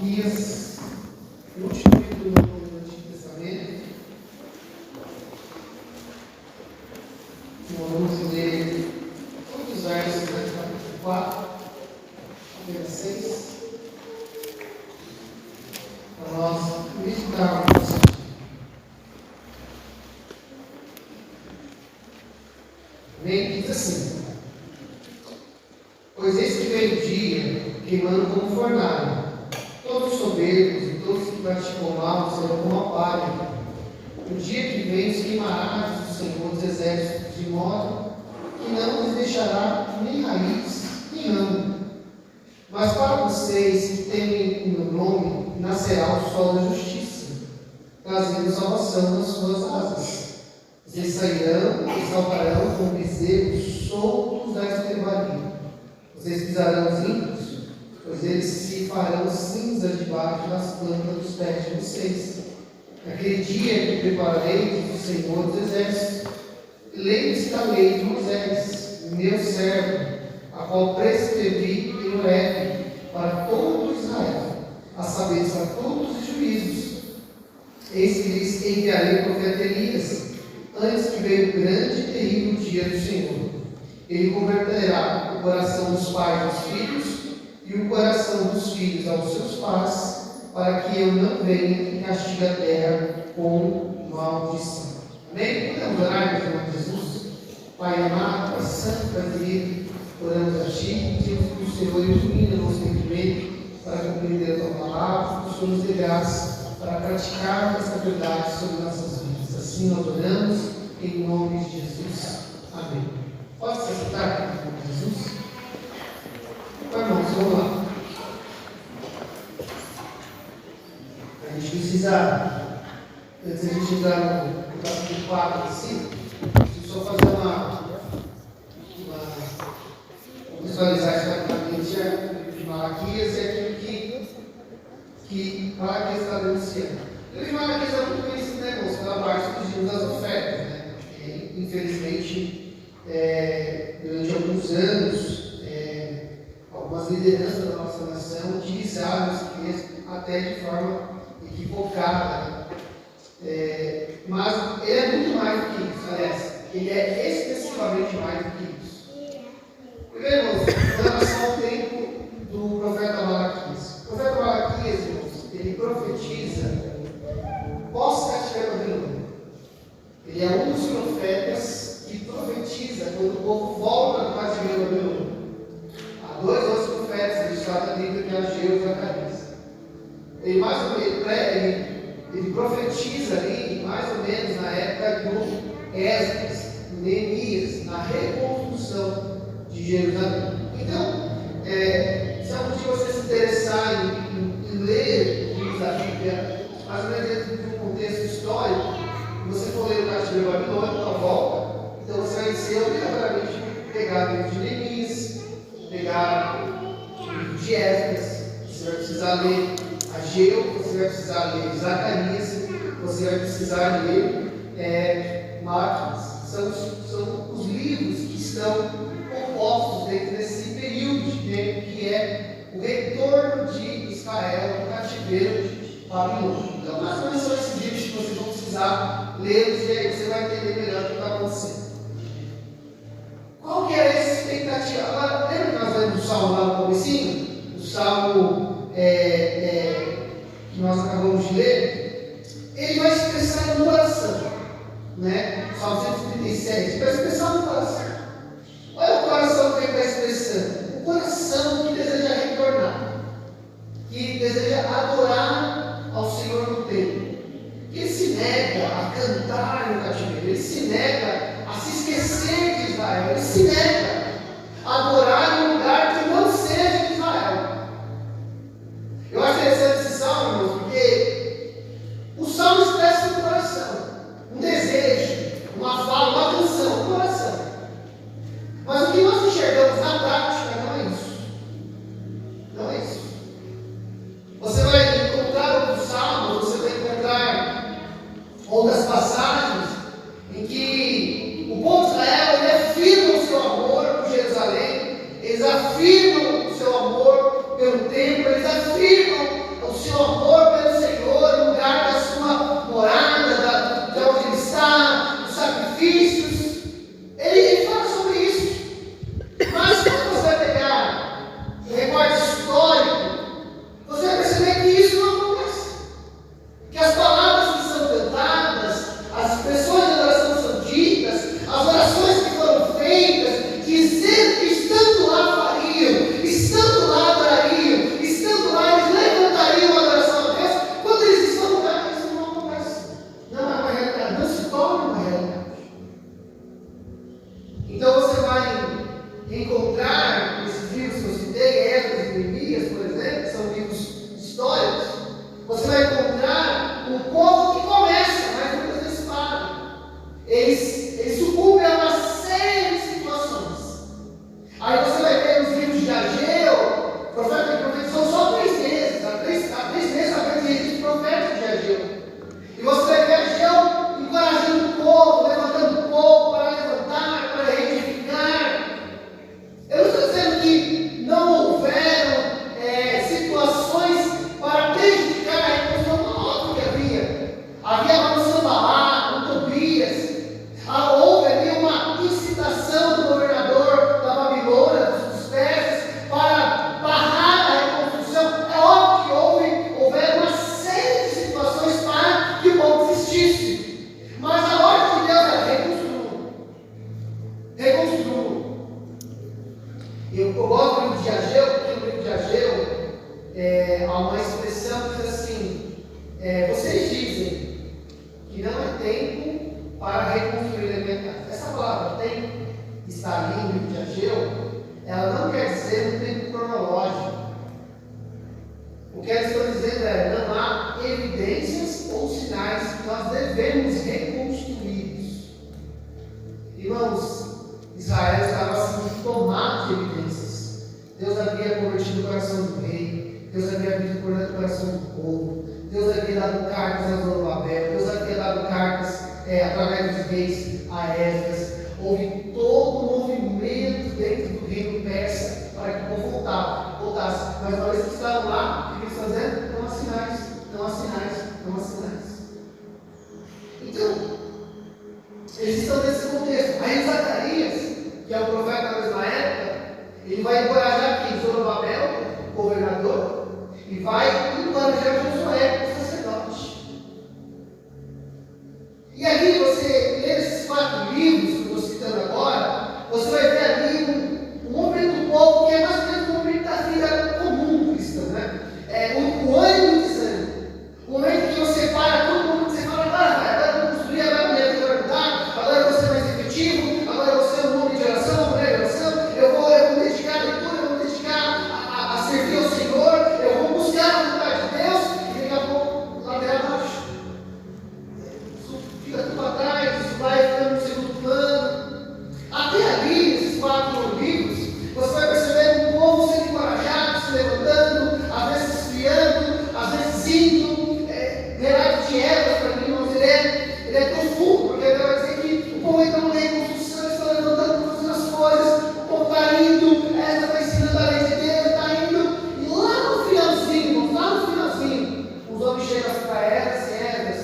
Malaquias, o último livro do Antigo Testamento. Nós vamos ler todos os versos do capítulo 4, até 6, para nós meditarmos. Amém? Diz assim: pois eis que vem o dia, queimando como fornalha, todos os soberbos e todos que praticam mal serão como a palha. O dia que vem os queimará, diz o Senhor dos Exércitos, de modo que não lhes deixará nem raiz, nem ramo. Mas para vocês que temem o meu nome, nascerá o sol da justiça, trazendo salvação nas suas asas. Vocês sairão e salvarão como bezerros soltos da estrebaria. Vocês pisarão os ímpios, pois eles se farão cinza debaixo das plantas dos pés de vocês. Naquele dia que prepararei, diz o Senhor dos Exércitos, lembre-se da lei de Moisés, meu servo, a qual prescrevi em Horebe para todo Israel, a saber, para todos os juízos. Eis que lhes enviarei o profeta Elias, antes que venha o grande e terrível dia do Senhor. Ele converterá o coração dos pais aos filhos e o coração dos filhos aos seus pais, para que eu não venha e castigue a terra com maldição. Amém? Podemos orar em nome de Jesus? Pai amado, Pai santo, Pai querido, oramos a Ti, pedimos que o Senhor ilumine o nosso entendimento para compreender a Tua palavra, que o Senhor nos dê graça para praticar essa verdade sobre nossas vidas. Assim nós oramos em nome de Jesus. Amém. Pode se sentar em nome de Jesus? Pai, irmãos, vamos lá. A gente precisa, antes de a gente entrar no capítulo 4 assim, preciso só fazer uma visualizar rapidamente de Malaquias é aquilo que Malaquias está denunciando. O livro de Malaquias é muito conhecido, né, irmãos, pela parte dos dias das ofertas, né? E, infelizmente, durante alguns anos, algumas lideranças da nossa nação utilizaram esse texto até de forma equivocada, né? Mas ele é muito mais do que isso, aliás, ele é excessivamente mais do que isso. Primeiro, irmãos, em relação ao tempo do profeta Malaquias. O profeta Malaquias, irmãos, ele profetiza pós-cativeiro babilônico. Ele é um dos profetas que profetiza quando o povo volta do cativeiro babilônico. Há dois outros profetas registrados na Bíblia, que é Ageu e Zacarias. Ele profetiza ali, mais ou menos na época do Esdras, Neemias, na reconstrução de Jerusalém. Então, se algum dia você se interessar em ler os livros da Bíblia, mais ou menos dentro de um contexto histórico, você for ler o cativeiro babilônico, a volta, então você vai ser obrigatoriamente pegar o livro de Neemias, pegar o livro de Esdras, você vai precisar ler Ageu, você vai precisar ler Zacarias, você vai precisar ler Malaquias. São os livros que estão compostos dentro desse período de tempo que é o retorno de Israel do cativeiro de Babilônia. Então, mais ou menos são esses livros que vocês vão precisar ler e aí você vai entender melhor o que está acontecendo. Qual que era essa expectativa? Agora, lembra que nós lemos o Salmo lá no comecinho? O Salmo que nós acabamos de ler, ele vai expressar uma oração, né? Salmo 137, vai expressar uma oração. Olha o coração que ele está expressando. O coração que deseja retornar, que deseja adorar ao Senhor no templo. Ele se nega a cantar no cativeiro, ele se nega a se esquecer de Israel, ele se nega a adorar em um lugar que não seja de Israel. Eu acho interessante esse salmo, irmãos, porque o salmo expressa um coração, um desejo, uma fala, uma canção, um coração. Mas o que nós enxergamos na prática não é isso. Não é isso. Você vai encontrar outros salmos, você vai encontrar outras passagens em que o povo de Israel ele afirma o seu amor por Jerusalém, eles afirmam o seu amor pelo templo, eles afirmam o há uma expressão que diz assim: vocês dizem que não é tempo para reconstruir a minha casa. Essa palavra tempo está ali no livro de Ageu, ela não quer dizer um tempo cronológico. O que eles estão dizendo não há evidências ou sinais que nós devemos reconstruí-los. Irmãos, Israel estava assim tomado de evidências. Deus havia convertido o coração do rei, Deus havia abrido o coração do povo, Deus havia dado cartas a Zorobabel, Deus havia dado cartas através dos reis a Esdras. Houve todo um movimento dentro do reino persa para que o povo voltasse. Mas na hora que estavam lá, o que eles estão fazendo? Não há sinais, não há sinais, não há sinais. Então, eles estão nesse contexto. Aí Zacarias, que é o profeta da mesma época, ele vai encorajar aqui Zorobabel, o governador, e vai encorajar Josué, o sacerdote. E ali você lê esses 4 livros que eu estou citando agora, você vai ver ali um movimento do povo que é mais ou menos um movimento da vida comum cristã, né? O ânimo de sangue. O momento que você para todo mundo, você fala, agora eu vou construir, agora minha vida vai mudar, agora eu vou ser mais efetivo, agora eu vou ser um homem de oração, uma mulher de oração, eu vou me dedicar à leitura, eu vou me dedicar a servir ao Senhor, eu vou buscar a vontade de Deus, e daqui a pouco, ladeira abaixo. Isso fica tudo para trás, isso vai ficando no segundo plano. Até ali, nesses 4 livros, você vai perceber um povo sendo encorajado, se levantando, às vezes esfriando, às vezes indo. Relato de Esdras, para mim, irmãos, ele é profundo, porque ele vai dizer que o povo entra numa reconstrução, está levantando, fazendo as coisas, o povo está indo, Esdras está ensinando a lei de Deus, está indo, e lá no finalzinho, irmãos, lá no finalzinho, os homens chegam para Esdras e Esdras,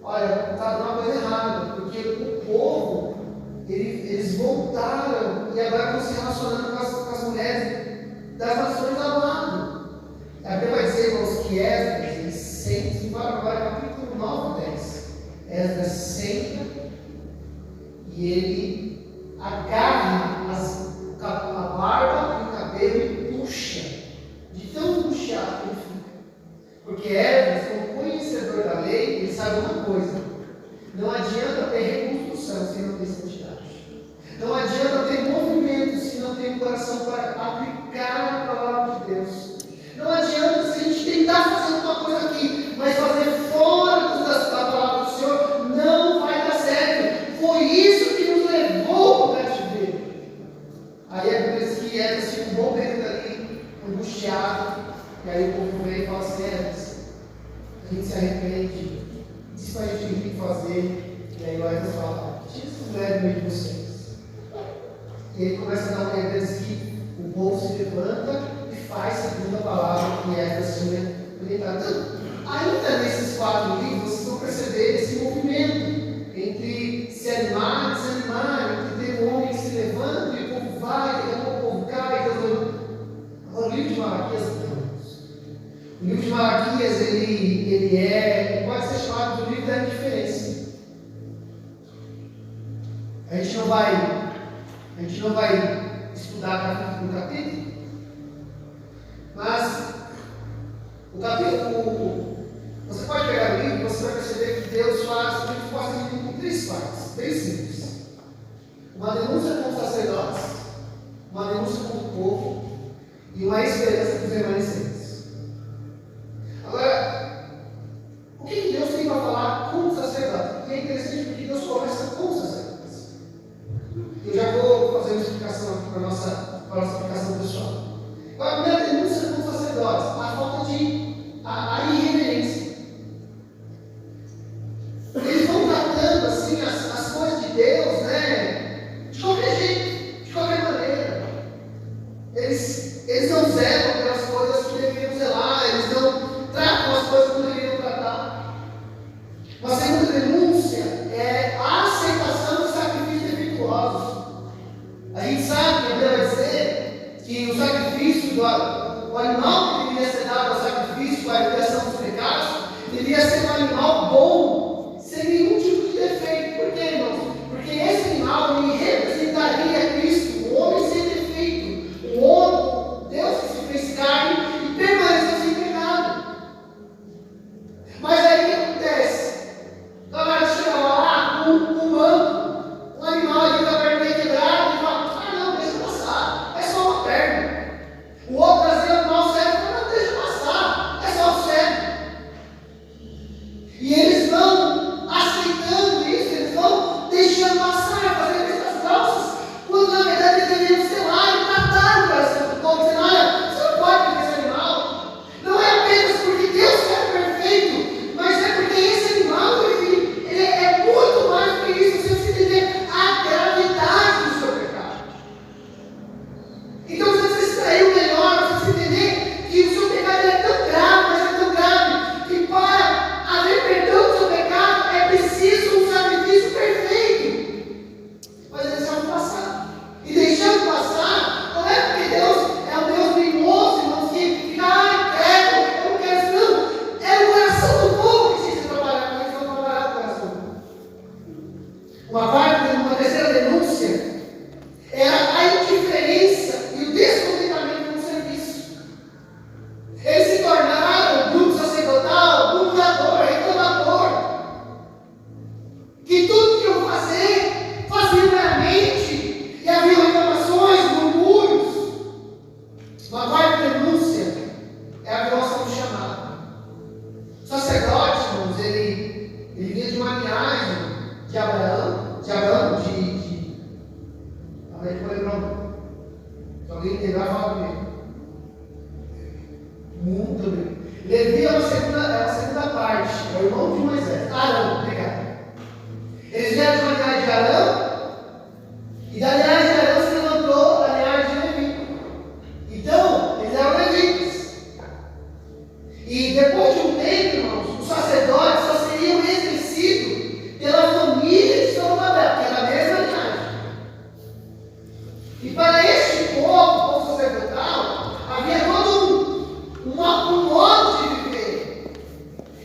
olha, está dando uma coisa errada, porque o povo, eles voltaram e agora estão se relacionando com as mulheres das nações ao lado. A Bíblia vai dizer, irmãos, que Esdras, ele senta, agora capítulo 9 e 10. Esdras senta e ele agarra a barba e o cabelo e puxa, de tão puxado que ele fica. Porque Esdras, como conhecedor da lei, ele sabe uma coisa: não adianta ter reconstrução se não ter santidade. Não adianta ter movimento se não tem um coração para aplicar a palavra de Deus. Não adianta se a gente tentar fazer alguma coisa aqui, mas fazer fora da palavra do Senhor, não vai dar certo. Foi isso que nos levou para o cativeiro. Aí é por isso que Esdras fica um bom período ali, angustiado, e aí o povo vem e fala assim: Esdras, a gente se arrepende, diz para a gente o que tem que fazer, e aí o Esdras fala: tira essa mulher do meio de vocês. E ele começa a dar uma ideia que o povo se levanta e faz segundo a palavra que Esdras tinha orientado. Então, ainda nesses 4 livros, vocês vão perceber esse movimento entre se animar e desanimar, entre ter um homem que se levanta e o povo vai, daqui a pouco o povo cai. Agora, o livro de Malaquias, o livro de Malaquias, ele pode ser chamado do livro da indiferença. A gente não vai estudar capítulo por capítulo, mas o capítulo, você pode pegar o livro e você vai perceber que Deus faz o livro quase em 3 partes, bem simples. Uma denúncia contra os sacerdotes, uma denúncia contra o povo e uma esperança dos remanescentes. Agora, o que Deus tem para falar com os sacerdotes? E é interessante porque Deus começa com os sacerdotes. Eu já vou fazer uma explicação aqui para a nossa aplicação pessoal. Agora, a primeira denúncia com os sacerdotes, a falta a irreverência. Eles vão tratando assim as coisas de Deus, né? De qualquer jeito, de qualquer maneira. Eles não zelam pelas coisas que Muito bem. Levi é a segunda parte, é o irmão de Moisés. Arão, obrigado. Eles vieram de uma linhagem de Arão, e da linhagem de Arão se levantou a linhagem de Levi. Então, eles eram levitas. E depois de um tempo, irmãos, os sacerdotes só seriam exercidos pela família de Zorobabel, que era a mesma linhagem. E para este povo sacerdotal, havia todo um modo de viver.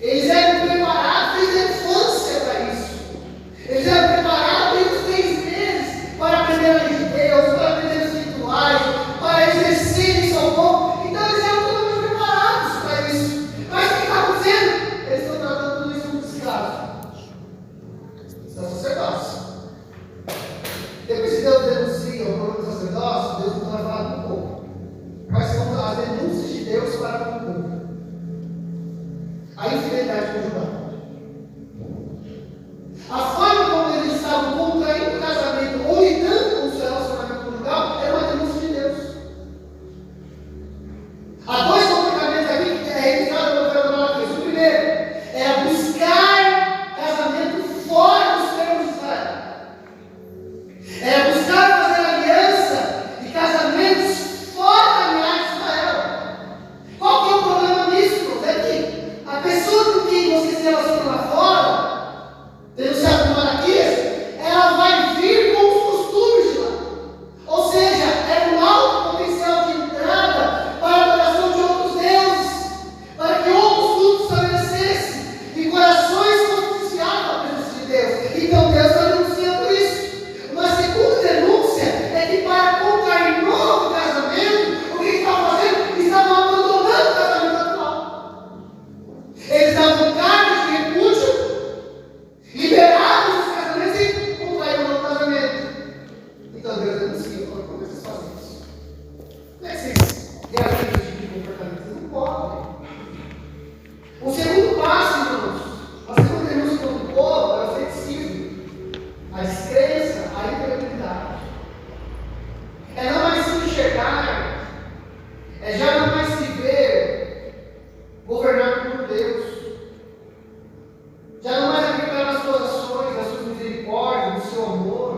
Eles eram preparados desde a infância para isso. Eles eram preparados desde os 6 meses para aprender a lei de Deus, para aprender os rituais, para exercerem seu povo. Então eles eram totalmente preparados para isso. Mas o que está acontecendo? Eles estão tratando tudo isso como escravos. Isso é sacerdócio. Depois que Deus denuncia o problema do sacerdócio, Deus não vai falar com o povo. Quais são as denúncias de Deus para com o povo? A infidelidade conjugal. A forma como eles estavam contraindo o casamento ou lidando com o seu relacionamento conjugal era uma denúncia de Deus. Há 2 comportamentos aqui que é registrado no profeta Malaquias. O primeiro é buscar casamento fora dos termos de Israel. É buscar fazer aliança e casamentos fora da linhagem de Israel. Qual que é o problema nisso, irmãos? É que a pessoa com quem você se relaciona lá fora, denunciado por Malaquias, ela vai vir com os costumes de lá. Ou seja, é um alto potencial de entrada para a adoração de outros deuses, para que outros cultos estabelecessem e corações fossem desviados da presença de Deus. Então Deus está denunciando isso. Uma segunda denúncia é que para contrair novo casamento, o que estavam fazendo? Estavam abandonando o casamento atual. Eles estavam cargos de repúdio, liberados dos casamentos e contraíram um novo casamento. Então Deus denuncia. Como vocês fazem isso? Como é que vocês reagem a esse tipo de comportamento? Vocês não podem. O segundo passo, irmãos, a segunda denúncia contra o povo é o ceticismo, a descrença, a incredulidade. É não mais se enxergar, é já não mais se ver governado por Deus, já não mais acreditar nas suas ações, nas suas misericórdias, no seu amor,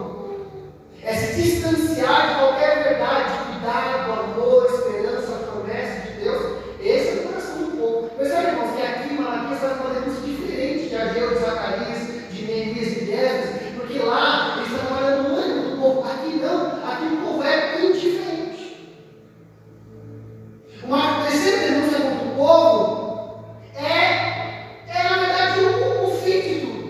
é se distanciar de qualquer verdade, de cuidado, amor, esperança, promessa de Deus. Esse é o coração do povo. Percebe, irmãos, que aqui em Malaquias faz uma denúncia diferente de Ageu, de Zacarias, de Neemias e de Esdras, porque lá eles estão trabalhando no ânimo do povo. Aqui não, aqui o povo é indiferente. Uma terceira denúncia contra o povo na verdade, o fim de tudo.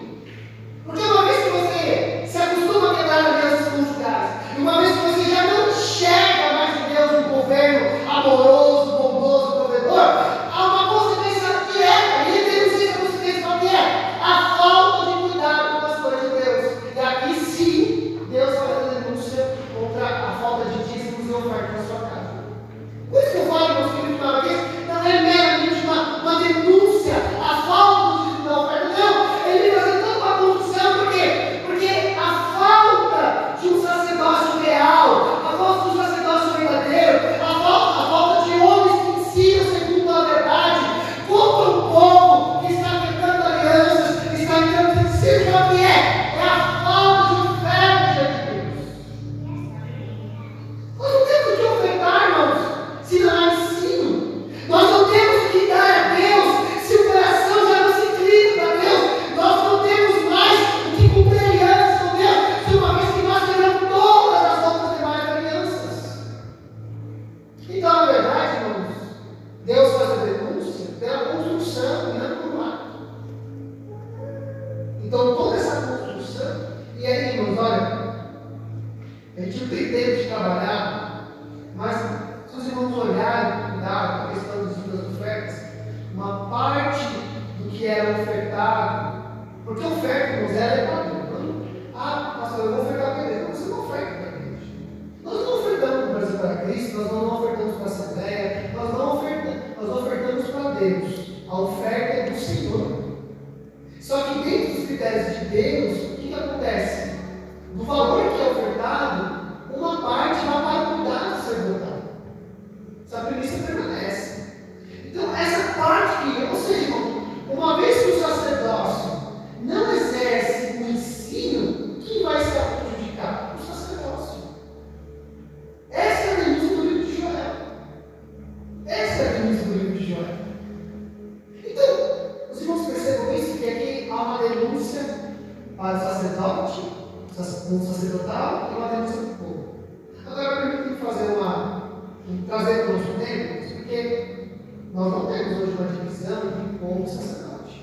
Porque uma vez que você se acostuma a quebrar alianças conjugais, e uma vez que você já não enxerga mais em Deus um governo amoroso, bondoso, provedor, há uma consequência direta, e ele denuncia essa consequência qual que é? A falta de cuidado com as coisas de Deus. E aqui sim, Deus faz a denúncia contra a falta de dízimos e ofertas na sua casa. Por isso que eu falo, meus queridos, uma vez, não é meramente uma denúncia à falta do dízimo da oferta, não. Ele vai fazer toda uma construção, por quê? Porque a falta de um sacerdócio real, a falta de um sacerdócio verdadeiro, a falta de homens que ensinam segundo a verdade, contra um povo que está quebrando alianças, que está quebrando princípios, qual que é? É a falta de fé diante de Deus. Nós não temos que ofertar, irmãos, se não há ensino. Nós não temos que dar a Deus se o coração já não se inclina para Deus. Nós não temos mais o que cumprir alianças com Deus, se uma vez que nós quebramos todas as outras demais alianças. Então, na verdade, irmãos, Deus faz a denúncia pela construção e não pelo ato. Então, toda essa construção, e aí, irmãos, olha, a gente não tem tempo de trabalhar, mas se os irmãos olharem, cuidado com a questão das ofertas, uma parte do que era ofertado, porque oferta, irmãos, ela é padrão. Pastor, eu vou ofertar para a igreja. Você não oferta para a igreja. Nós não ofertamos para o Brasil para Cristo, nós não ofertamos para a Assembleia, nós ofertamos para Deus. A oferta é do Senhor. Só que dentro dos critérios de Deus, o que acontece? Do valor que é ofertado, uma parte vai para cuidar do sacerdotal. Essa premissa permanece. Então, para o sacerdote, no sacerdotal e uma denúncia do povo. Agora, permita-me trazer para o nosso tempo, porque nós não temos hoje uma divisão entre povo e sacerdote.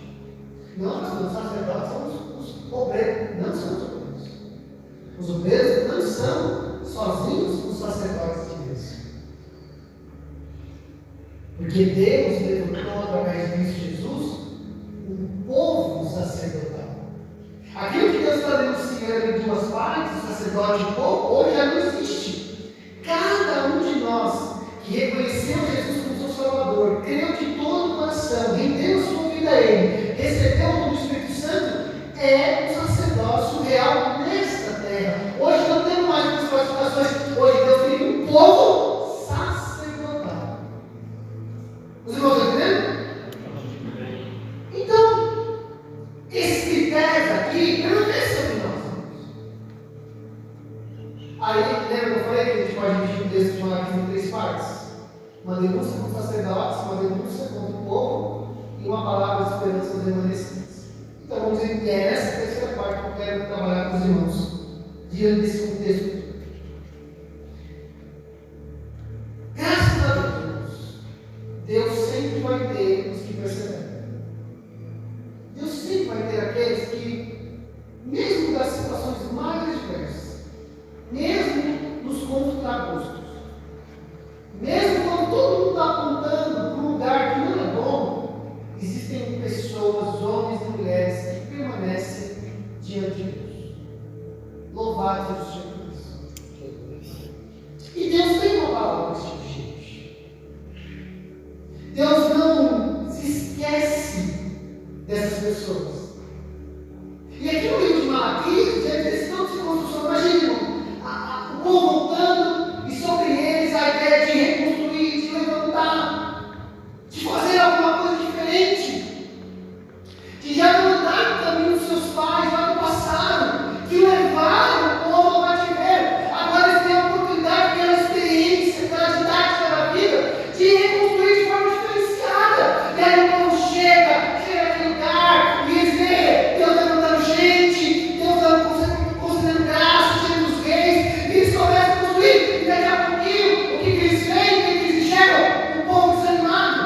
Nós, os sacerdotes, somos os obreiros, não somos obreiros. Os obreiros não são sozinhos os sacerdotes de Deus. Porque Deus levantou através de Cristo Jesus um povo sacerdotal. Aquilo que Deus está denunciando em duas partes, o sacerdote e o povo, hoje já não existe. Cada um de nós que reconheceu Jesus como seu Salvador, creu de todo o coração, rendeu sua vida a Ele, recebeu o dom do Espírito Santo, é um sacerdócio real nesta terra. Hoje não temos mais as classificações. Hoje Deus tem um povo sacerdotal. Os irmãos estão entendendo? Então, esses critérios aqui permanecem sobre nós. Aí, lembra que eu falei que a gente pode dividir o texto de Malaquias em três partes? Uma denúncia contra os sacerdotes, uma denúncia contra o povo e uma palavra de esperança aos remanescentes. Então, vamos ver, é nessa terceira parte que eu quero trabalhar com os irmãos, diante desse contexto. Graças a Deus, Deus sempre vai ter os que perseveram. Deus sempre vai ter aqueles que, mesmo das situações mais diversas, mesmo nos contragostos, mesmo quando todo mundo está apontando para um lugar que não é bom, existem pessoas, homens e mulheres, que permanecem diante de Deus. Louvado seja Jesus. E Deus tem uma palavra para esse tipo de gente. Deus não se esquece dessas pessoas. E aqui no livro de Malaquias, diante desse tanto de construção, imagina o povo voltando e sobre eles a ideia de reconstruir, de levantar, de fazer alguma coisa diferente, de já não andar no caminho dos seus pais lá no passado, que levaram o povo ao cativeiro. Agora eles têm a oportunidade, pela experiência, pela didática da vida, de reconstruir de forma diferenciada. E aí o povo chega naquele lugar e eles veem Deus levantando gente, Deus concedendo graça diante dos reis, e eles começam a construir. E daqui a pouquinho, o que eles veem, o que eles enxergam? Um povo desanimado,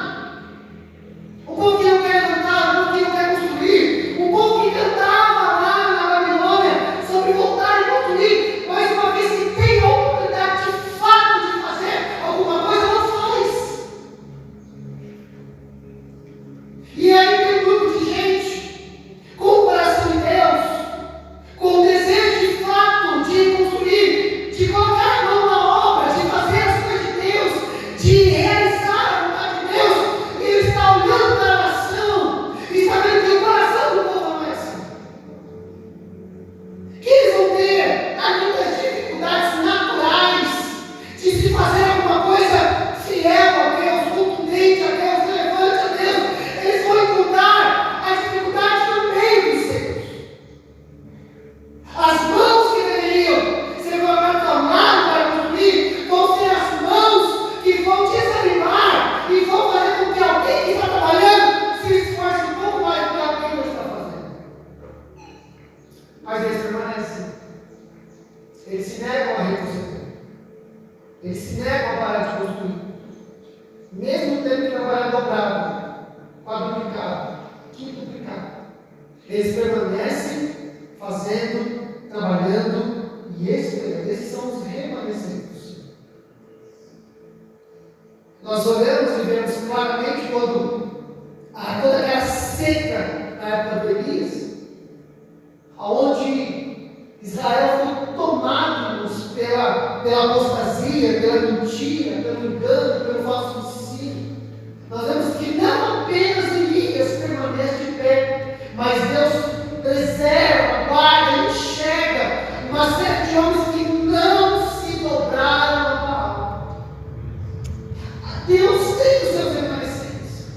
um povo que não quer levantar, um povo que não quer construir, um povo que cantava lá na Babilônia sobre voltar e construir, mas uma vez que tem a oportunidade de fato de fazer alguma coisa, não faz. E aí tem um grupo de gente com o coração de Deus, com o desejo de fato de construir, de colocar a mão na obra, de fazer as coisas de Deus, de realizar a vontade de Deus. E ele está olhando para a nação e está vendo que o coração do povo não é assim. Que eles vão ter muitas dificuldades naturais de se fazer alguma coisa fiel a Deus, contundente a Deus, relevante a Deus. Eles vão encontrar a dificuldade no meio dos seus. As mãos que deveriam ser colocadas ao lado para construir vão ser as mãos que vão desanimar e vão fazer com que alguém que está trabalhando se esforce um pouco mais do que alguém não está fazendo. Mas eles permanecem. Eles se negam a reconstruir. Eles se negam a parar de construir. Mesmo tendo que trabalhar dobrado, quadruplicado, quintuplicado. Eles permanecem fazendo, trabalhando e esperando. Esses são os remanescentes. Nós olhamos e vemos claramente quando toda aquela seca na época do Elias, onde Israel foi tomado pela apostasia, pela mentira, pelo engano, pelo falso ensino. Nós vemos que não apenas Elias permanece de pé, mas Deus preserva, guarda, enxerga uma série de homens que não se dobraram a Baal. Deus tem os seus remanescentes.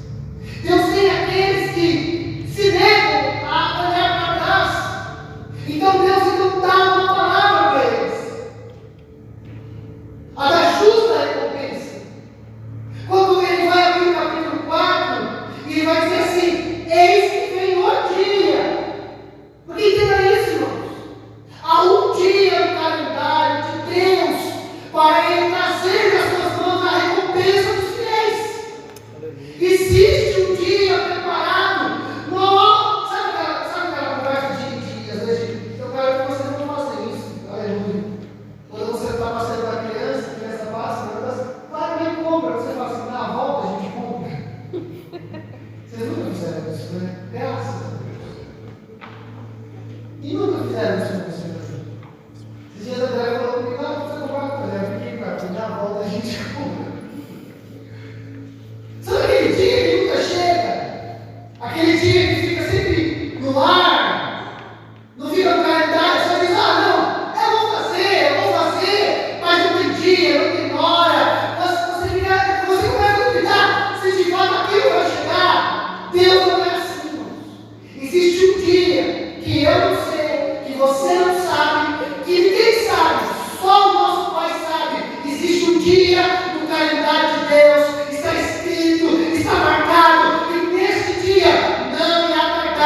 Deus tem aqueles que se negam a olhar para trás. Então Deus não dá uma palavra para eles. A da justa recompensa. Quando ele vai abrir o capítulo 4, e ele vai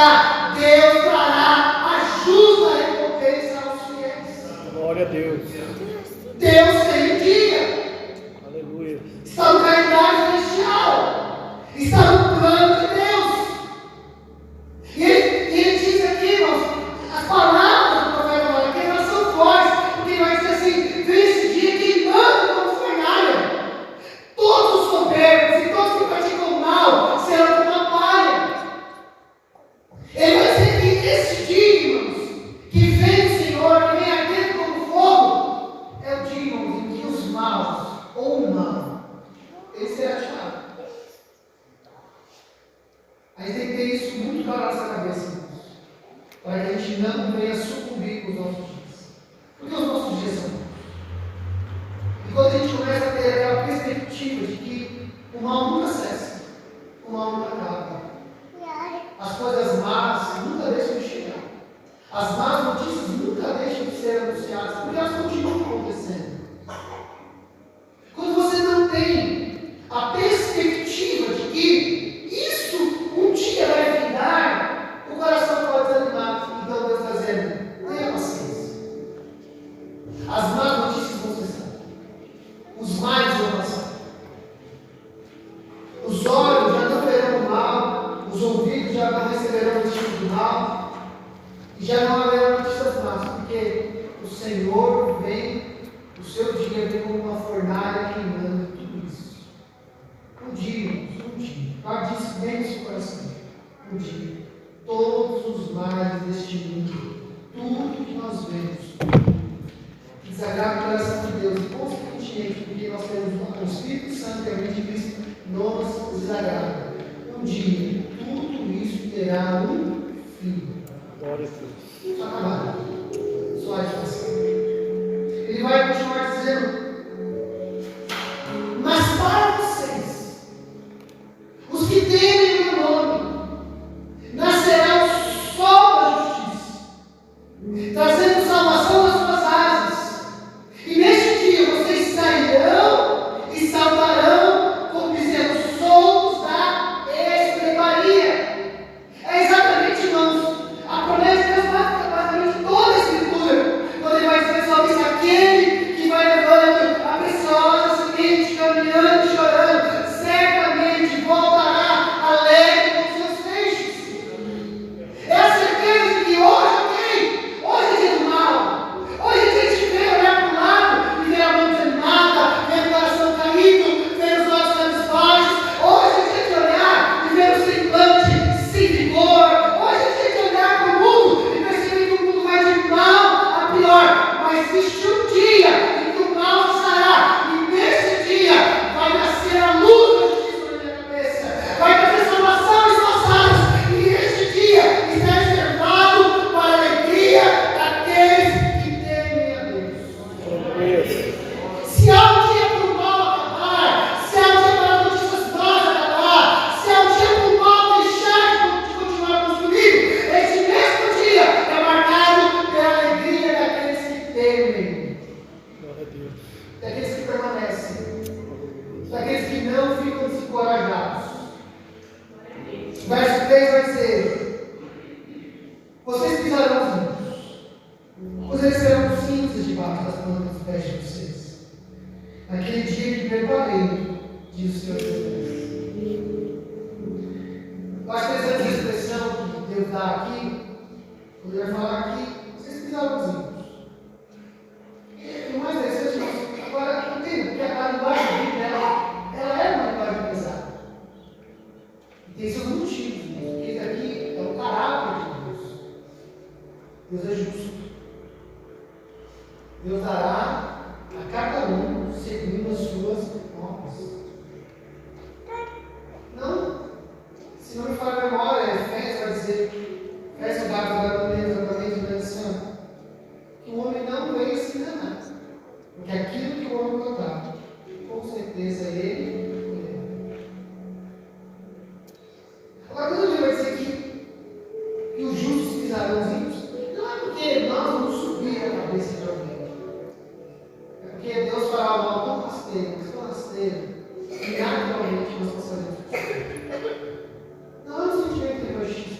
fará? Deus dará a justa recompensa aos fiéis. Glória a Deus. Deus tem um dia. Aleluia. Está no calendário celestial. Está no plano de Deus. E ele diz aqui, irmãos, as palavras do profeta Malaquias, elas são fortes, porque ele vai dizer assim: vem esse dia queimando como fornalha. Todos os soberbos e todos que praticam mal serão como uma palha. Ele vai dizer que esse dia, irmãos, que vem o Senhor, que vem ardendo como fogo, é o dia, irmãos, em que os maus, ou o mal, ele será tirado. A gente tem que ter isso muito claro na nossa cabeça, irmãos, para que a gente não venha sucumbir com os nossos dias. Porque os nossos dias são maus. E quando a gente começa a ter aquela perspectiva de que o mal nunca cessa, o mal nunca acaba, as coisas más nunca deixam de chegar, as más notícias nunca deixam de ser anunciadas, porque elas continuam acontecendo. Quando você não tem a perspectiva de que isso um dia vai findar, o coração pode desanimar. Então Deus está dizendo: tenha paciência. As más notícias vão cessar. Os males vão passar. Os olhos já não verão o mal, os ouvidos já não receberão o tipo do mal, e já não haverá notícias más, porque o Senhor vem, o seu dia vem como uma fornalha queimando tudo isso. Um dia, guarde isso bem no seu coração. Um dia, todos os males deste mundo, tudo que nós vemos, desagrada o coração de Deus, e consequentemente, porque nós temos o Espírito Santo que é de Cristo, nos desagrada. Um dia, tudo isso terá um fim. Glória a Deus. Só acabar. Só a situação. Ele vai continuar dizendo: mas para vocês, os que temem o meu nome, nascerá o sol da justiça, trazendo salvação nas suas asas. E neste dia vocês sairão e saltarão como bezerros soltos da estrebaria. É exatamente, irmãos, a promessa de Deus basicamente toda a Escritura, quando ele vai dizer sobre isso: aquele que vai levando a preciosa semente, caminhando e chorando, certamente voltará alegre com seus feixes. É a certeza de que hoje é dia do mal. Hoje é dia de ver, olhar para o lado e ver a mão desanimada, ver o coração caído, ver os olhos cabisbaixos. Hoje é dia de olhar e ver o semblante sem vigor. Hoje é dia de olhar para o mundo e perceber que o mundo vai de mal a pior. Mas existe um dia em que o mal cessará, e nesse dia vai nascer a luz da justiça na minha cabeça, vai trazer salvação em suas almas, e neste dia está reservado para a alegria daqueles que temem a Deus. Se há um dia para o mal acabar, se há um dia para as notícias más acabar, se há um dia para o mal deixar de continuar construindo, esse mesmo dia é marcado pela alegria daqueles que temem, Glória a Deus. daqueles que permanecem, daqueles que não ficam desencorajados. Verso 3 vai dizer: vocês pisarão os muros, pois eles serão cinzas debaixo das plantas dos pés de vocês. Naquele dia que preparei, diz o Senhor Deus. Eu acho interessante essa expressão que Deus dá aqui, quando ele vai falar que vocês pisarão os muros. E o mais interessante, irmãos, agora entenda, porque a linguagem bíblica, ela é uma linguagem pesada. E tem seus motivos, porque isso aqui é o caráter de Deus. Deus é justo. Deus dará a cada um segundo as suas obras. Não, se não me falha a memória, Efésios vai dizer, Efésios exatamente assim, que o homem não veio se enganar. Porque aquilo que o homem plantar, com certeza ele colherá. Agora, quando ele vai dizer que os justos pisarão os ímpios, não é porque nós vamos subir a cabeça de alguém. É porque Deus fará o mal tão rasteiro, que naturalmente nós passaremos. Não é um sentimento egoísta.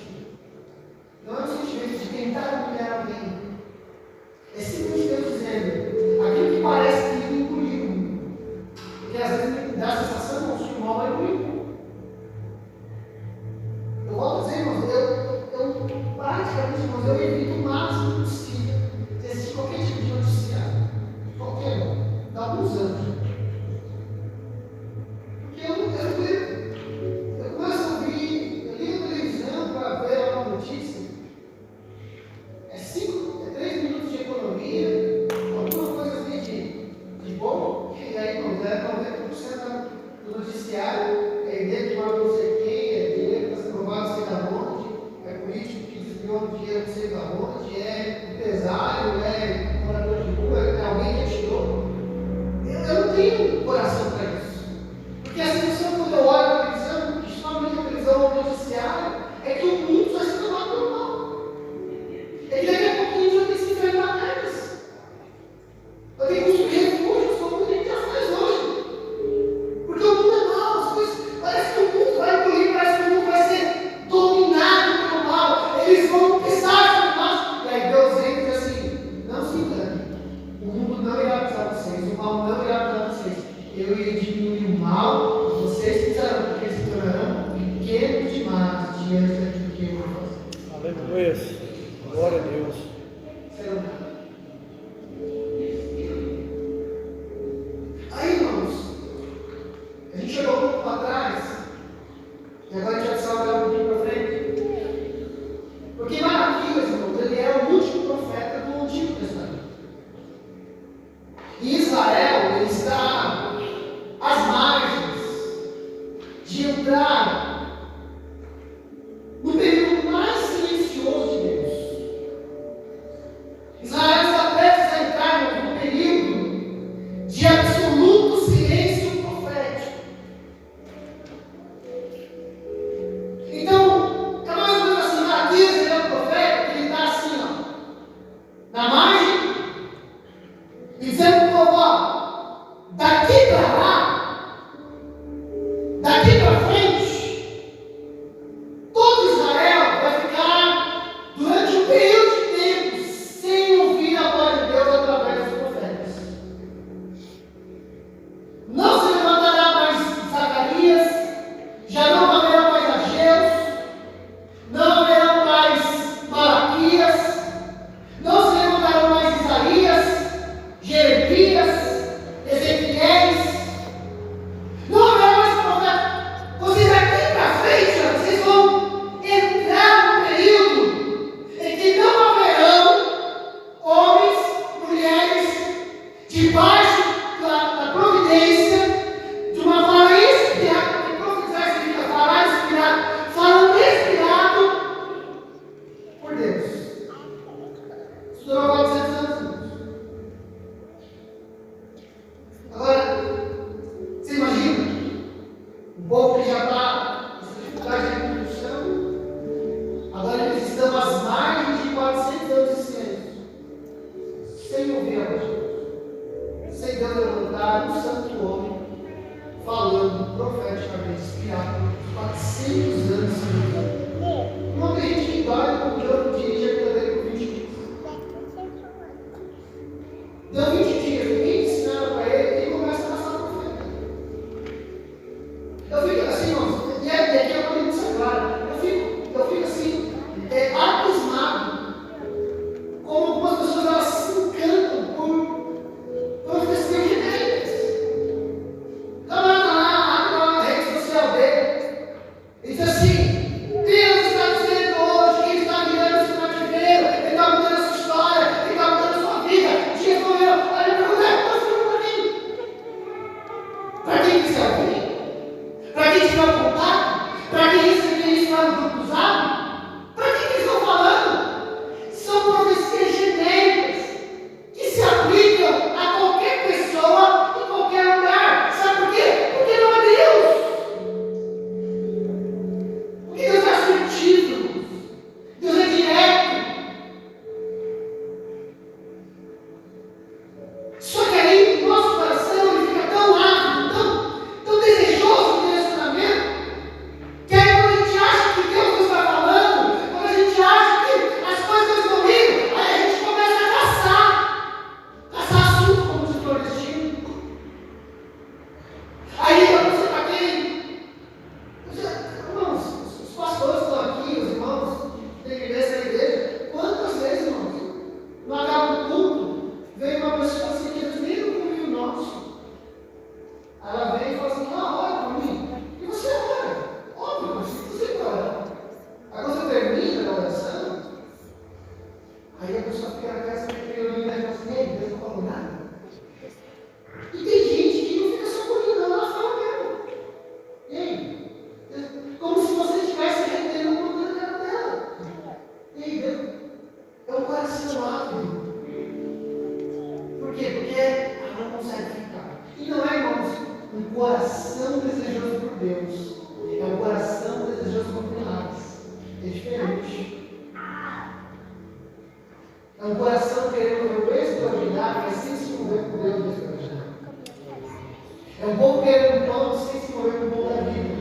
E agora a gente vai salvar um pouquinho para frente. Porque Malaquias, irmãos, ele é o último profeta do Antigo Testamento. E Israel, ele está às margens de entrar no período mais silencioso de Deus. Israel está prestes a entrar no período de absoluto silêncio profético. Então, é mais ou menos assim, Malaquias, ele é um profeta que ele está assim, ó, na margem, e dizendo para o povo, ó, daqui para lá, daqui para frente, todo Israel vai ficar durante um período de tempo sem ouvir a voz de Deus através dos profetas. Não se levantará mais Zacarias, já não haverá mais Ageu, não haverá mais Malaquias, não se levantarão mais Isaías, Jeremias, Ezequiéis, não haverá mais profeta. Vocês daqui para frente, ó, vocês vão entrar no período em que não haverão homens, mulheres, debaixo da providência de uma fala inspirada, porque profetizar significa falar inspirado, falando inspirado por Deus. Isso durou 400 anos. Agora, você imagina, um povo que já está em dificuldade de reprodução, agora eles estão às margens de 400 anos de silêncio, sem ouvir a voz de Deus, sem Deus levantar um santo homem, falando profeticamente, inspirado por 400 anos seguidos. Não tem gente que dorme com o jogo dirige a vida dele por 20 dias. Deu 20 dias, ninguém ensinava para ele, ele começa a passar por profeta. Eu fico assim, irmãos, e aqui eu vou dizer claro, eu fico assim, abismado, como algumas pessoas elas se encantam por profecias genéricas. Camarada lá, abre lá na rede social dele, e diz assim: Deus está dizendo hoje que Ele está virando esse cativeiro, Ele está mudando a sua história, Ele está mudando a sua vida. Dias não eu. Aí eu pergunto: está falando para quem? Para quem quiser ouvir? Para quem tiver contato? Para quem receber isso lá no grupo do Zap? Para quem eles estão falando? São profecias genéricas que se aplicam a qualquer pessoa, em qualquer lugar. Sabe por quê? Porque não é Deus. Porque Deus é assertivo. Deus é direto. Só que aí o nosso coração ele fica tão ávido, tão desejoso de relacionamento, que aí quando a gente acha que Deus não está falando, quando a gente acha que as coisas estão indo, aí a gente começa a caçar assunto como diz o nordestino. Aí você para quem? Irmãos, os pastores estão aqui, os irmãos da igreja, quantas vezes, irmãos, no acaba do culto, veio uma pessoa assim que eles nem não comiam o nosso. Aí ela vem e fala assim: ora por mim. E você ora. Óbvio, você ora. Aí quando você termina a oração, aí a pessoa fica na casa e olhando e fala assim: ei, Deus não falou nada. E tem gente que não fica só por não, ela fala mesmo. Ei, como se você estivesse retendo uma coisa na cara dela. Ei, Deus, é um coração ávido. Por quê? Porque ela não consegue ficar. E não é, irmãos, um coração desejoso por Deus. É um coração desejoso por milagres. É diferente. É um coração querendo ver o extraordinário, mas sem se mover por Deus do extraordinário. É um povo querendo pão sem se mover por pão da vida.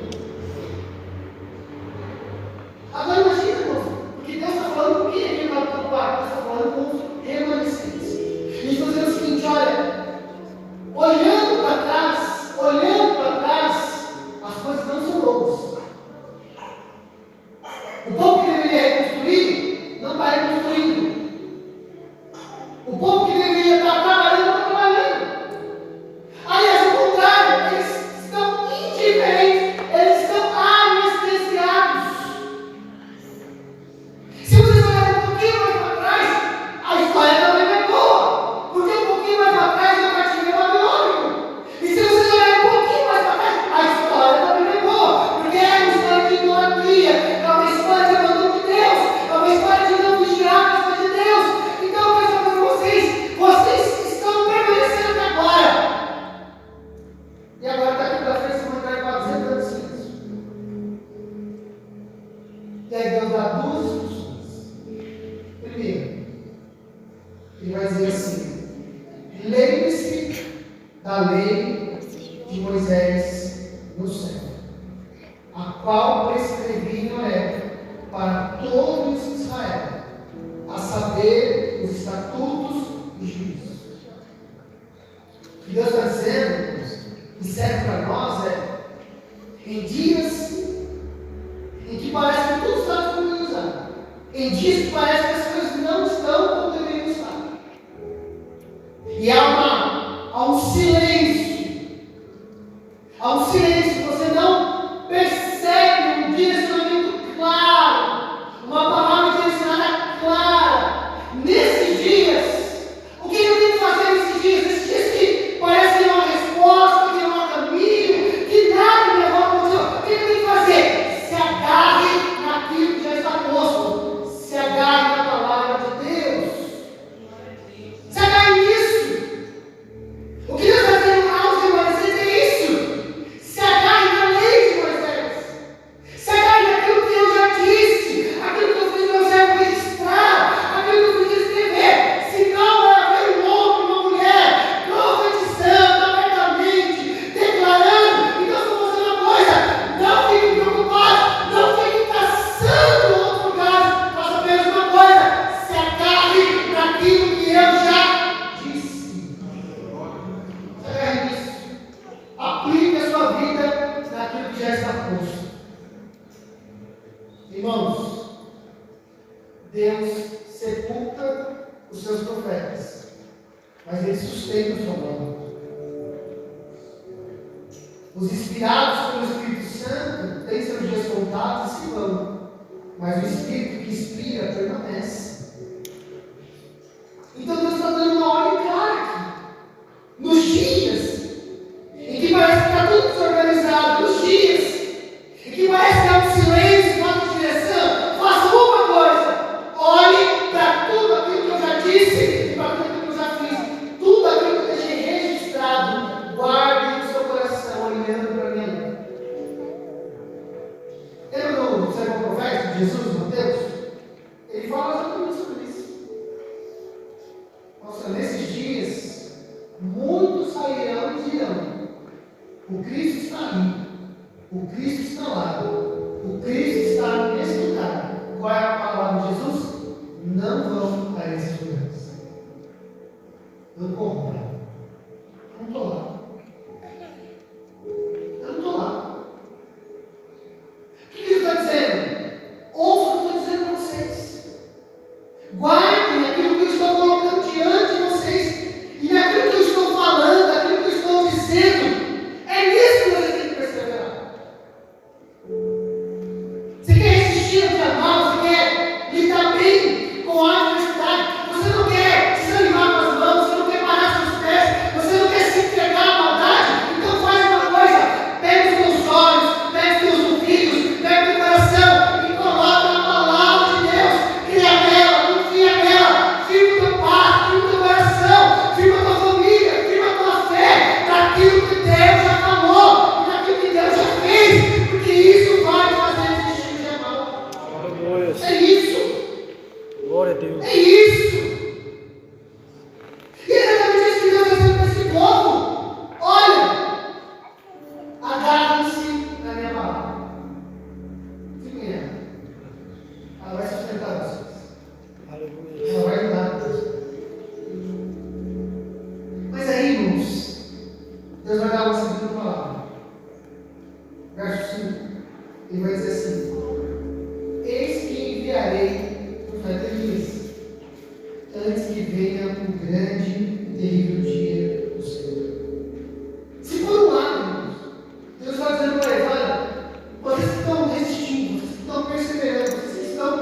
Agora imagina, irmãos, porque Deus está falando com quem aqui no quarto? Deus está falando com os remanescentes. E está dizendo o seguinte: olha, olhando para trás, as coisas não são boas. O povo que deveria reconstruir, não está reconstruindo. O povo que deveria estar trabalhando, não está trabalhando. Aliás, ao contrário, eles E aí Deus dá duas instruções. Primeiro, ele vai dizer assim: lembre-se da lei de Moisés no céu, a qual prescrevi em Horebe para todos Israel, a saber, os estatutos e juízos. O que Deus está dizendo, e serve para nós, em dias em que parece que tudo está descomunizado, em dias que parece que as coisas não estão como deveriam estar, e há um silêncio, você não percebe um direcionamento claro, uma palavra direcionada clara. Nesses dias, o que eu tenho que fazer nesses dias? Nesses dias que parece que não há resposta, que não há caminho, que nada me leva a conclusão. O que eu tenho que fazer? Se agarre naquilo que já está posto. Se agarre na palavra de Deus. Se agarre nisso. O que Deus está dizendo aos remanescentes é isso. Se agarre na lei de Moisés. Se agarre naquilo que eu já disse, aquilo que eu fiz meu servo registrar, aquilo que eu fiz escrever. Se não haver um homem e uma mulher profetizando abertamente, declarando, então estou fazendo uma coisa. Não fiquem preocupados, não fiquem caçando outro lugar, faça apenas uma coisa: se agarre naquilo que eu já disse. Se agarre nisso. Aplique a sua vida naquilo que já está posto. Irmãos, Deus sepulta os seus profetas, mas Ele sustenta o seu nome. Os inspirados pelo Espírito Santo têm seus dias contados e se vão, mas o Espírito que inspira permanece. Então Deus está dando uma ordem clara aqui. Nos dias em que parece que está tudo desorganizado, nos dias em que parece que há um silêncio, falta de direção, faça uma coisa: olhe para tudo aquilo que eu já disse e para tudo aquilo que eu já fiz, tudo aquilo que eu deixei registrado, guarde no seu coração, olhando para a minha lei. Lembra do sermão profético de Jesus, Mateus? Ele fala exatamente sobre isso. Nossa, nesses dias, muitos sairão e dirão: o Cristo está ali, o Cristo está lá, o Cristo está nesse lugar. Qual é a palavra de Jesus? Não vão a esses lugares. Não corram. Não estou lá. Eu não estou lá. O que ele está dizendo? Ouça o que eu estou dizendo para vocês. Guardem aquilo que eu estou colocando diante de vocês, e aquilo que eu estou falando, aquilo que eu estou dizendo. É nisso que você tem que perseverar. Você quer resistir ao dia mal, você quer lidar bem com a adversidade, você não quer desanimar com as mãos, você não quer parar seus pés, você não quer se entregar à maldade. Então faz uma coisa: pega os teus olhos, pega os teus ouvidos, pega o teu coração e coloca na palavra de Deus. Cria nela, confia nela, firma o teu passo, firma o teu coração, firma a tua família, firma a tua fé naquilo que Deus já falou, naquilo que Deus já fez, porque isso vai fazer existir o dia mal. Aleluia. É isso. Glória a Deus. É isso. E é exatamente isso que Deus está dizendo para esse povo. Olha, agarrem-se na minha palavra. Fiquem nela. Ela vai sustentar vocês. Aleluia. Ela vai ajudar vocês. Mas aí, irmãos, Deus vai dar uma segunda palavra. Verso 5. Ele vai dizer assim: eis que enviarei o profeta Elias, antes que venha o grande e terrível dia do Senhor. Se por um lado, irmãos, Deus está dizendo para eles: olha, vocês que estão resistindo, vocês que estão perseverando, vocês que estão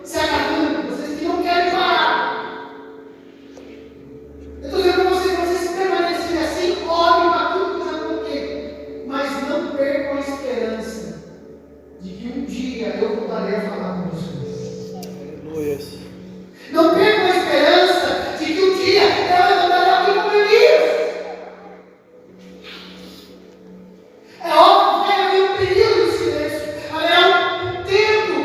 se agarrando, vocês que não querem parar. Eu estou dizendo para vocês: vocês permanecerem assim, olhem para tudo que eu já coloquei, mas não percam a esperança de que um dia eu voltarei a falar com vocês. Aleluia. Não percam a esperança de que um dia eu levantarei alguém como Elias. É óbvio que vai haver um período de silêncio, haverá um tempo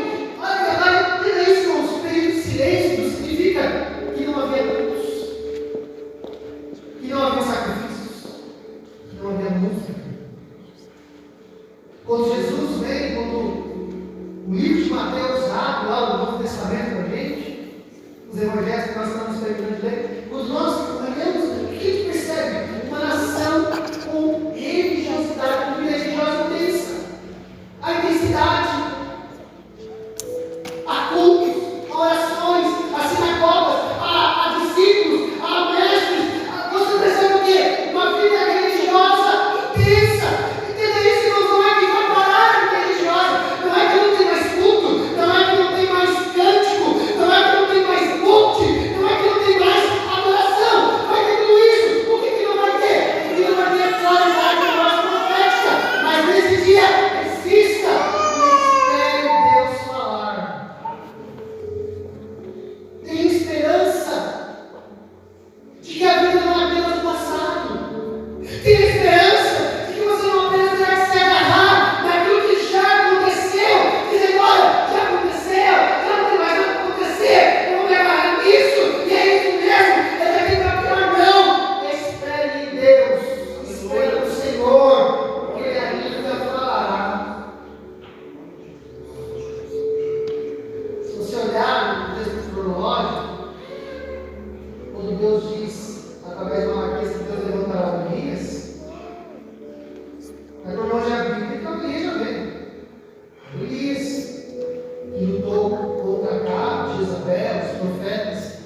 Jezabel, os profetas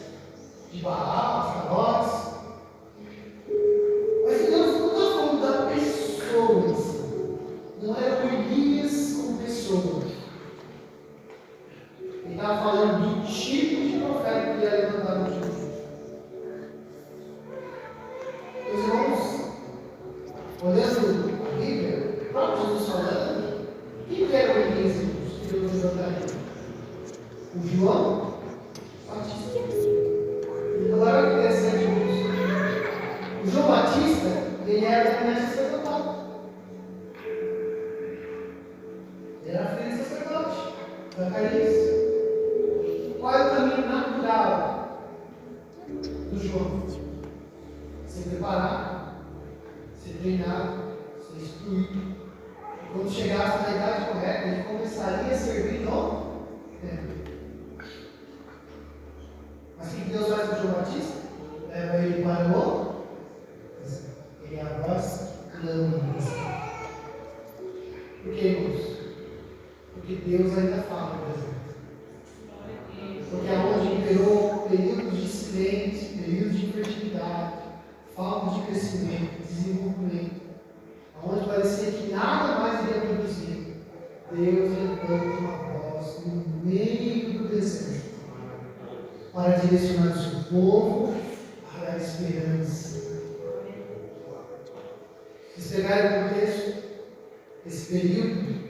de Baal, os Tabotes. Mas Deus não está falando da pessoa em si. Não era o Elias como pessoa. Ele estava falando do tipo de profeta que ia levantar no juízo. Meus irmãos, olhando a Bíblia, o próprio Jesus falando, quem era o Elias que Deus levantaria? O João Batista. Agora olha que interessante isso. O João Batista, ele era da mestre sacerdotal. Ele era filho de sacerdote, Zacarias. Qual é o caminho natural do João? Ser preparado, ser treinado, ser instruído. E quando chegasse na idade correta, ele começaria a servir no templo. Mas o que Deus faz com o João Batista? Leva ele para o deserto. Ele é a voz que clama no deserto. Por que, irmãos? Porque Deus ainda fala no deserto. Porque aonde imperou períodos de silêncio, períodos de infertilidade, falta de crescimento, desenvolvimento, aonde parecia que nada mais iria produzir, Deus levanta uma voz no meio do deserto para direcionar o seu povo para a esperança. Vocês pegarem o contexto desse período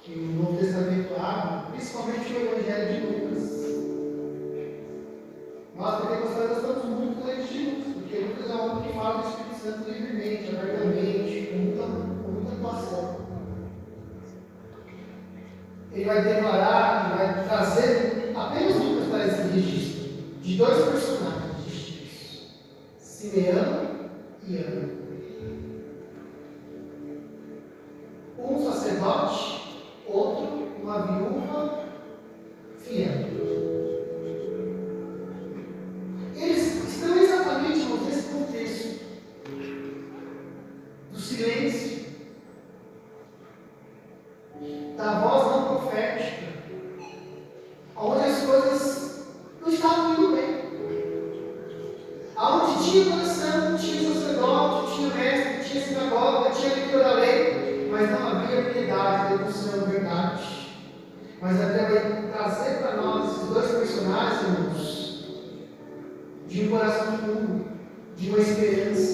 que o Novo Testamento abre, principalmente o Evangelho de Lucas. Nós, pentecostais, estamos muito com eles de Lucas, porque Lucas é um homem que fala do Espírito Santo livremente, abertamente, com muita atuação. Ele vai declarar, ele vai trazer, apenas Lucas traz esse registro, de dois personagens distintos: Simeão e Ana. Um sacerdote, outro uma viúva fiel. Eles estão exatamente nesse contexto do silêncio, da voz não profética, onde as coisas não estavam indo bem, onde tinha coração, tinha sacerdote, tinha mestre, tinha sinagoga, tinha leitura da lei, mas não havia piedade, devoção, verdade. Mas a Bíblia vai trazer para nós esses dois personagens, irmãos, de um coração puro, de uma esperança.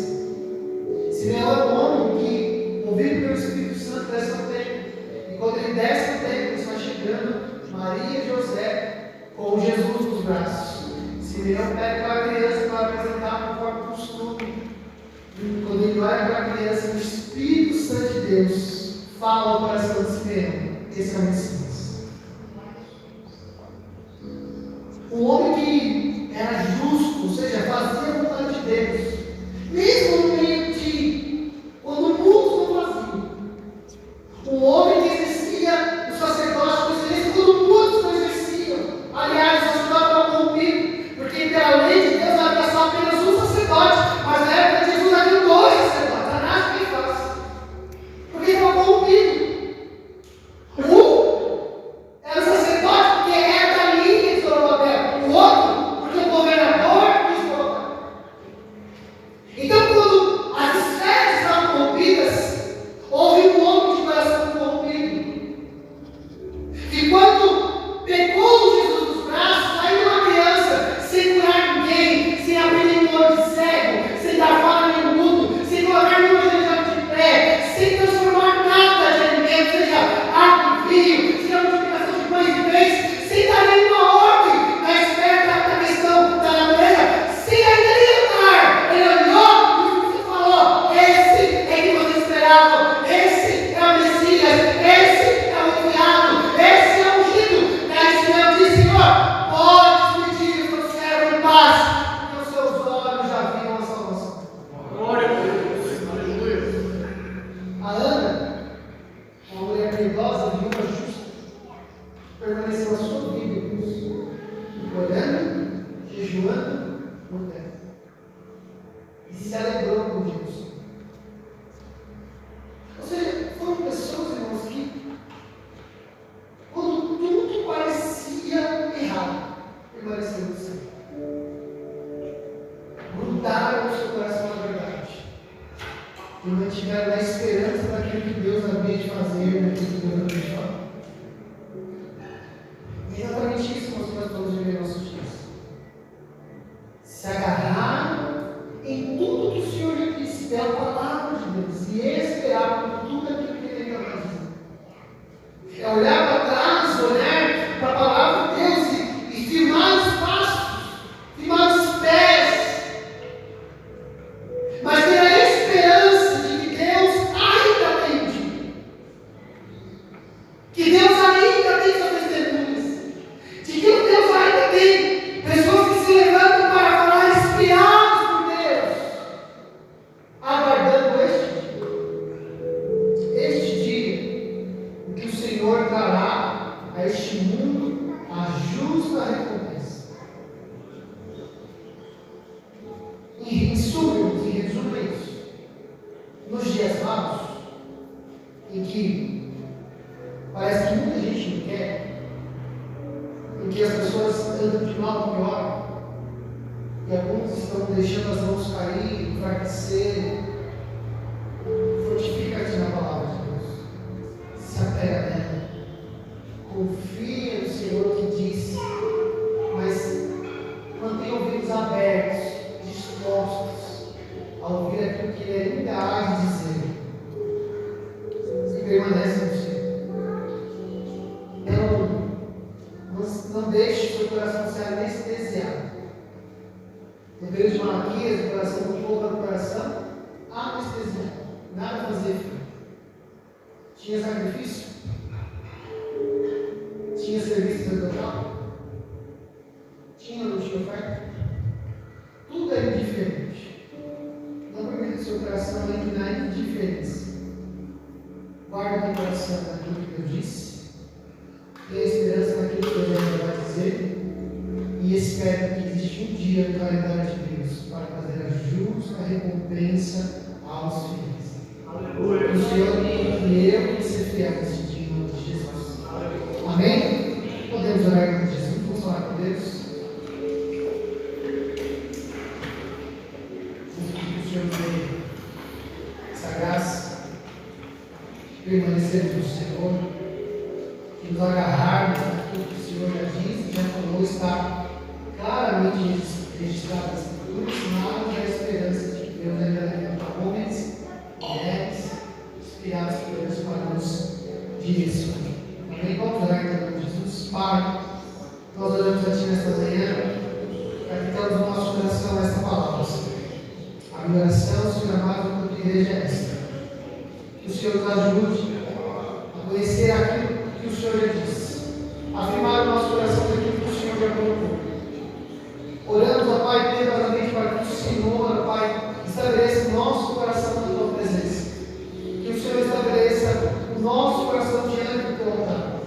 Simeão é um homem que, movido pelo Espírito Santo, desce ao templo. E quando ele desce ao templo, está chegando Maria e José com Jesus nos braços. Simeão pega aquela criança para apresentar conforme o costume. E quando ele olha para a criança, o Espírito Santo de Deus fala ao coração de Simeão: esse é o Messias. Um homem que era justo, ou seja, fazia a vontade de Deus, mesmo no meio de quando muitos não faziam. Um homem que exercia o sacerdócio com excelência quando muitos não exerciam. Aliás, o sacerdote estava corrompido, porque pela lei de Deus havia só apenas um sacerdote, mas na época de Jesus havia dois sacerdotes. Anás quem faz? Porque estava corrompido. Era sacerdote porque era da linha de Zorobabel. O outro, porque o governador quis colocar. Então, quando as esferas estavam corrompidas, houve um homem de coração corrompido. E quando pegou Jesus nos braços, aí uma criança, sem curar ninguém, sem abrir nenhum olho de cego, sem dar fala nenhum mundo, sem colocar nenhum aleijado de pé, sem transformar nada de alimento, seja água e vinho, seja multiplicação de pães e peixes, sem dar nenhuma ordem na esfera da questão da natureza, sem ainda alimentar. Ele olhou e o Espírito falou: esse é que você esperava, esse é o Messias, esse é o enviado, esse é o ungido. Daí Simeão disse: Senhor, pode despedir o seu servo em paz, porque os seus olhos já viram a salvação. Glória a Deus. Aleluia. A Ana, uma mulher piedosa, viúva justa, permaneceu a sua vida em Deus, orando, jejuando no templo, e se alegrou com Deus. Ou seja, foram pessoas, irmãos, que quando tudo parecia errado, permaneceram no Senhor. Grudaram no seu coração na verdade. E mantiveram na esperança daquilo que Deus havia de fazer, daquilo que Deus havia de falar. É exatamente isso que nós estamos vivendo em nossos dias. Se agarraram em tudo que o Senhor já disse, pela palavra de Deus, e esperar por tudo aquilo que Ele ainda vai dizer. É olhar para trás, olhar para a palavra de Deus e firmar os passos, firmar os pés, mas ter a esperança de que Deus ainda atende, que Deus ainda tem suas testemunhas, de que o Deus ainda tem pessoas que se levantam para falar inspirados por Deus, aguardando este dia, em que o Senhor trará a este mundo a justa recompensa. Em resumo é isso. Nos dias maus, em que parece que muita gente não quer, em que as pessoas andam de mal a pior, e alguns estão deixando as mãos cair, enfraquecer, fortifica-te na palavra de Deus, se apega nela, confia no Senhor que disse, mas mantenha ouvidos abertos, dispostos a ouvir aquilo que Ele ainda há de dizer, e permanece no Senhor. Não deixe o seu coração ser anestesiado. No período de Malaquias, o coração do povo era o coração anestesiado. Nada fazia efeito. Tinha sacrifício? Tinha serviço sacerdotal? Tinha ou não tinha oferta? Tudo era indiferente. Não permita o seu coração entre na indiferença. Guarde o coração naquilo que Deus disse. Tenha esperança naquilo que Deus ainda vai dizer. E espero que existe um dia no calendário de Deus para fazer a justa recompensa aos fiéis. Aleluia. O Senhor me eu e ser fiel nesse dia em nome de Jesus. Aleluia. Amém? Podemos orar em nome de Jesus. Vamos falar com Deus. Vamos pedir que o Senhor nos dê essa graça de permanecermos no Senhor, de nos agarrarmos naquilo que o Senhor já disse, já falou, está claramente registrado nas Escrituras, sinal da esperança de que Deus ainda levanta homens, mulheres, inspirados por Deus para nos direcionar. Amém? Vamos orar em nome de Jesus. Pai, nós oramos a Ti nesta manhã, para que tenhamos no nosso coração esta palavra, Senhor. A minha oração, Senhor amado, quanto igreja é esta. Que o Senhor nos ajude a conhecer aquilo que o Senhor já disse, afirmar o nosso coração daquilo que o Senhor já colocou. Oramos, ó Pai, piedosamente para que o Senhor, ó Pai, estabeleça o nosso coração na Tua presença. Que o Senhor estabeleça o nosso coração diante do Teu altar.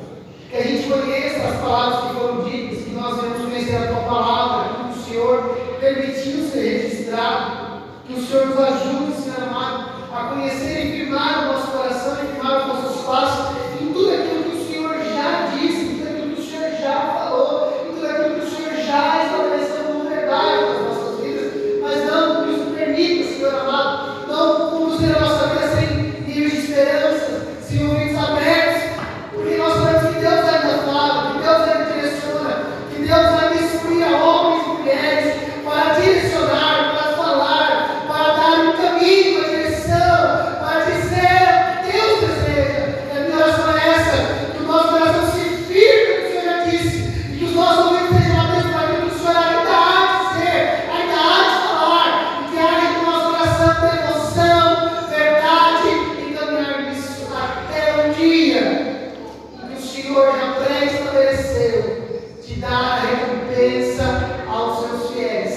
Que a gente conheça as palavras que foram ditas, que nós venhamos conhecer a Tua palavra, que o Senhor permitiu ser registrado. Que o Senhor nos ajude, Senhor amado, a conhecer e firmar o nosso coração e firmar os nossos passos em tudo aquilo que o Senhor já disse, em tudo aquilo que o Senhor já falou, em tudo aquilo que o Senhor já estabeleceu como verdade nas nossas vidas, mas não nos permita, Senhor amado, não conduzir a nossa vida sem níveis de esperança, sem ouvidos abertos, porque nós sabemos que Deus ainda fala, que Deus ainda direciona, que Deus ainda inspira homens e mulheres para direcionar, para falar, para dar um caminho, uma direção, para dizer o que Deus deseja. E a minha oração é essa, que o nosso coração se firme no que o Senhor já disse, e que os nossos ouvidos sejam atentos para aquilo que o Senhor ainda há de dizer, ainda há de falar, e que haja no nosso coração devoção, verdade, e caminhar nisso até o dia em que o Senhor já pré-estabeleceu de dar a recompensa aos seus fiéis,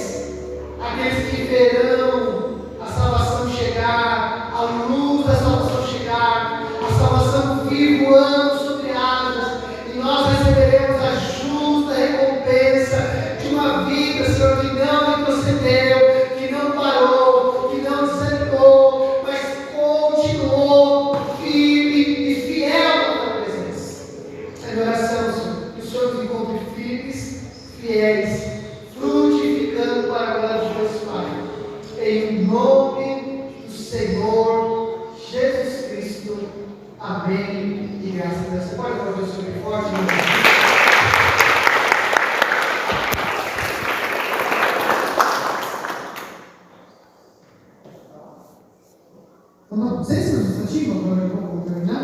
aqueles que verão a salvação chegar, a luz da salvação chegar, a salvação vir voando sobre asas, e nós receberemos a justa recompensa de uma vida, Senhor, que não retrocedeu, que não parou, que não desanimou, mas continuou firme e fiel na Tua presença. É minha oração, Senhor, que o Senhor nos encontre firmes, fiéis, frutificando para a glória de Deus Pai. Em nome do Senhor Jesus Cristo. Amém. E graças a Deus. Você pode fazer o seu forte, irmão? Não sei se é substantivo, agora eu vou terminar.